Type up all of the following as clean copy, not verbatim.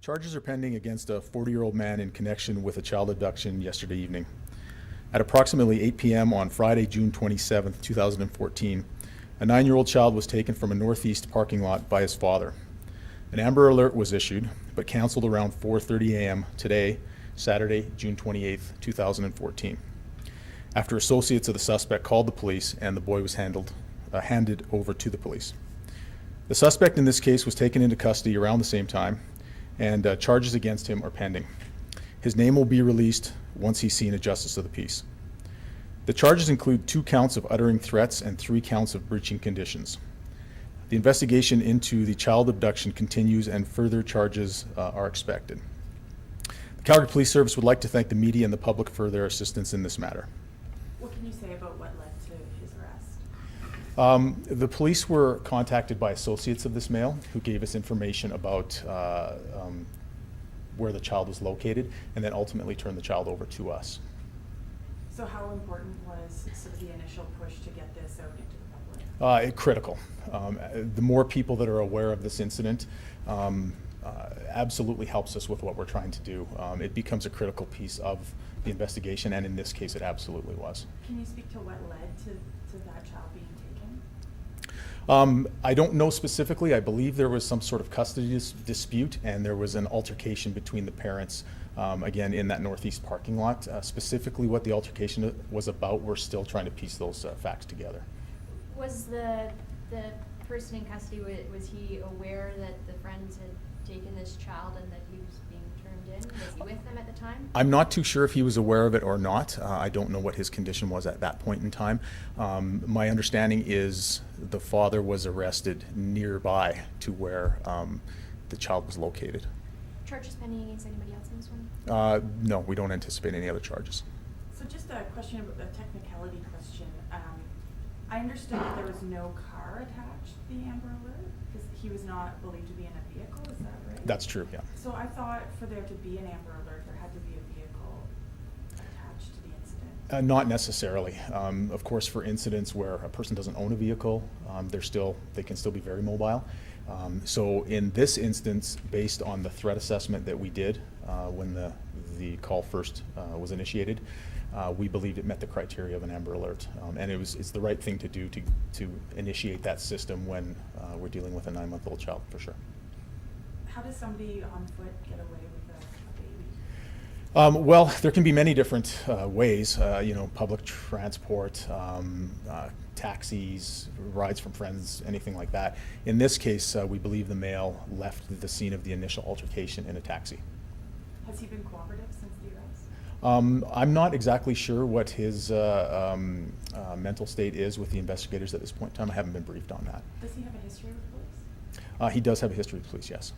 Charges are pending against a 40-year-old man in connection with a child abduction yesterday evening. At approximately 8 p.m. on Friday, June 27, 2014, a 9-year-old child was taken from a northeast parking lot by his father. An Amber Alert was issued, but canceled around 4:30 a.m. today, Saturday, June 28, 2014, after associates of the suspect called the police and the boy was handed over to the police. The suspect in this case was taken into custody around the same time, and charges against him are pending. His name will be released once he's seen a justice of the peace. The charges include 2 counts of uttering threats and 3 counts of breaching conditions. The investigation into the child abduction continues and further charges are expected. The Calgary Police Service would like to thank the media and the public for their assistance in this matter. What can you say about what led to his arrest? The police were contacted by associates of this male who gave us information about where the child was located, and then ultimately turned the child over to us. So how important was sort of the initial push to get this out into the public? Critical. The more people that are aware of this incident absolutely helps us with what we're trying to do. It becomes a critical piece of the investigation, and in this case it absolutely was. Can you speak to what led to that child being taken? I don't know specifically. I believe there was some sort of custody dispute, and there was an altercation between the parents, again, in that northeast parking lot. Specifically what the altercation was about, we're still trying to piece those facts together. Was the person in custody, was he aware that the friends had taken this child and that he was being turned in? Was he with them at the time? I'm not too sure if he was aware of it or not. I don't know what his condition was at that point in time. My understanding is the father was arrested nearby to where the child was located. Charges pending against anybody else in this one? No, we don't anticipate any other charges. So just a question about the technicality question. I understood that there was no car attached to the Amber Alert because he was not believed to be in a vehicle, is that right? That's true, yeah. So I thought for there to be an Amber Alert, there had to be a vehicle attached to the incident. Not necessarily. Of course, for incidents where a person doesn't own a vehicle, they can still be very mobile. So in this instance, based on the threat assessment that we did when the call first was initiated, we believed it met the criteria of an Amber Alert, and it's the right thing to do to initiate that system when we're dealing with a 9-month-old child, for sure. How does somebody on foot get away with a baby? Well, there can be many different ways. Public transport, taxis, rides from friends, anything like that. In this case, we believe the male left the scene of the initial altercation in a taxi. Has he been cooperative since the arrest? I'm not exactly sure what his mental state is with the investigators at this point in time. I haven't been briefed on that. Does he have a history with police? He does have a history with police, yes.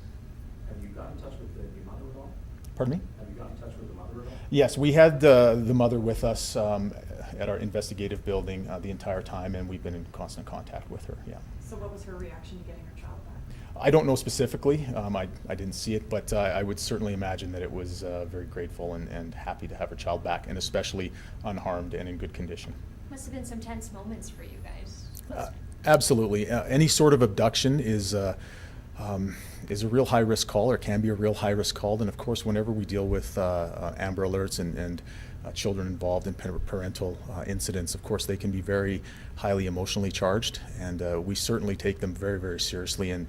Have you got in touch with the mother at all? Pardon me? Have you got in touch with the mother at all? Yes, we had the mother with us at our investigative building the entire time, and we've been in constant contact with her, yeah. So what was her reaction to getting her child back? I don't know specifically. I didn't see it, but I would certainly imagine that it was very grateful and happy to have her child back, and especially unharmed and in good condition. Must have been some tense moments for you guys. Absolutely. Any sort of abduction is a real high-risk call, or can be a real high-risk call. And of course, whenever we deal with Amber Alerts and children involved in parental incidents, of course, they can be very highly emotionally charged, and we certainly take them very, very seriously, and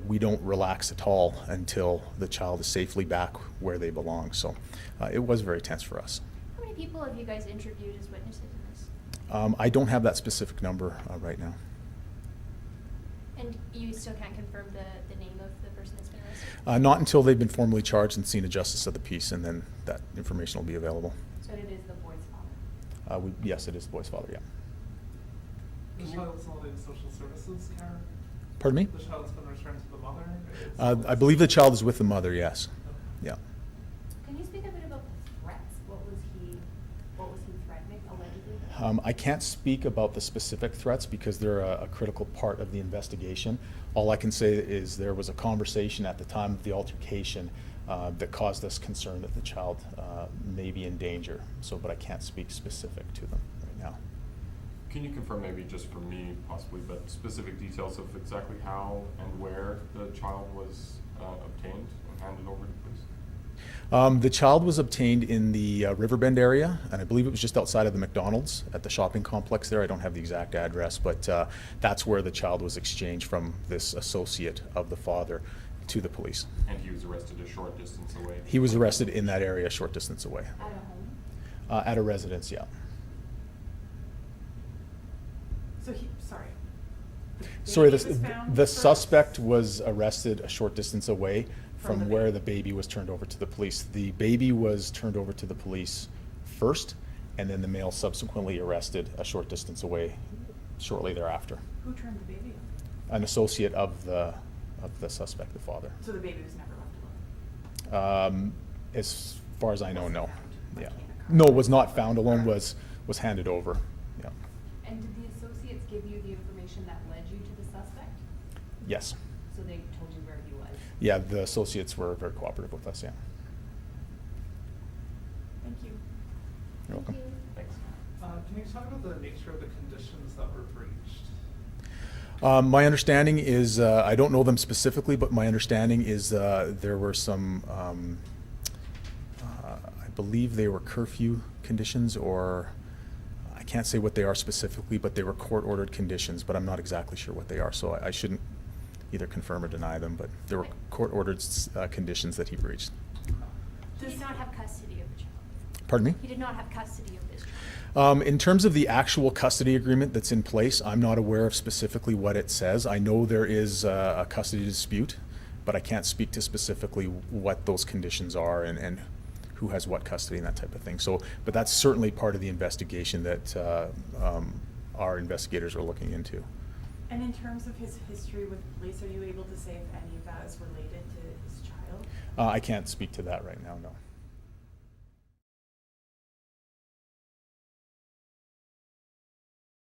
we don't relax at all until the child is safely back where they belong. So it was very tense for us. How many people have you guys interviewed as witnesses in this? I don't have that specific number right now. And you still can't confirm the name of the person that's been arrested? Not until they've been formally charged and seen a justice of the peace, and then that information will be available. So it is the boy's father? Yes, it is the boy's father, yeah. The child's not in social services care? Pardon me? The child's been returned to the mother? I believe the child is with the mother, yes. Yeah. Can you speak a bit about the threats? What was he threatening, allegedly? I can't speak about the specific threats because they're a critical part of the investigation. All I can say is there was a conversation at the time of the altercation that caused us concern that the child may be in danger. But I can't speak specific to them right now. Can you confirm, maybe just for me possibly, but specific details of exactly how and where the child was obtained and handed over to police? The child was obtained in the Riverbend area, and I believe it was just outside of the McDonald's at the shopping complex there. I don't have the exact address, but that's where the child was exchanged from this associate of the father to the police. And he was arrested a short distance away? He was arrested in that area, a short distance away. At a home? At a residence, yeah. So he, sorry. Sorry, baby was found the first? suspect was arrested a short distance away From from the where baby. the baby was turned over to the police. The baby was turned over to the police first, and then the male subsequently arrested a short distance away shortly thereafter. Who turned the baby over? An associate of the suspect, the father. So the baby was never left alone? As far as I know, Wasn't no. found, like, Yeah. in a car? No, was not found alone, was handed over, yeah. And did the associates give you the information that led you to the suspect? Yes. So they told you where he was? Yeah, the associates were very cooperative with us, yeah. Thank you. You're welcome. Thank you. Thanks. Can you talk about the nature of the conditions that were breached? My understanding is, I don't know them specifically, but my understanding is there were some, I believe they were curfew conditions, or I can't say what they are specifically, but they were court-ordered conditions, but I'm not exactly sure what they are, so I shouldn't either confirm or deny them, but there were court-ordered conditions that he breached. He did not have custody of the child. Pardon me? He did not have custody of this child. In terms of the actual custody agreement that's in place, I'm not aware of specifically what it says. I know there is a custody dispute, but I can't speak to specifically what those conditions are and who has what custody and that type of thing. So, but that's certainly part of the investigation that our investigators are looking into. And in terms of his history with police, are you able to say if any of that is related to his child? I can't speak to that right now, no.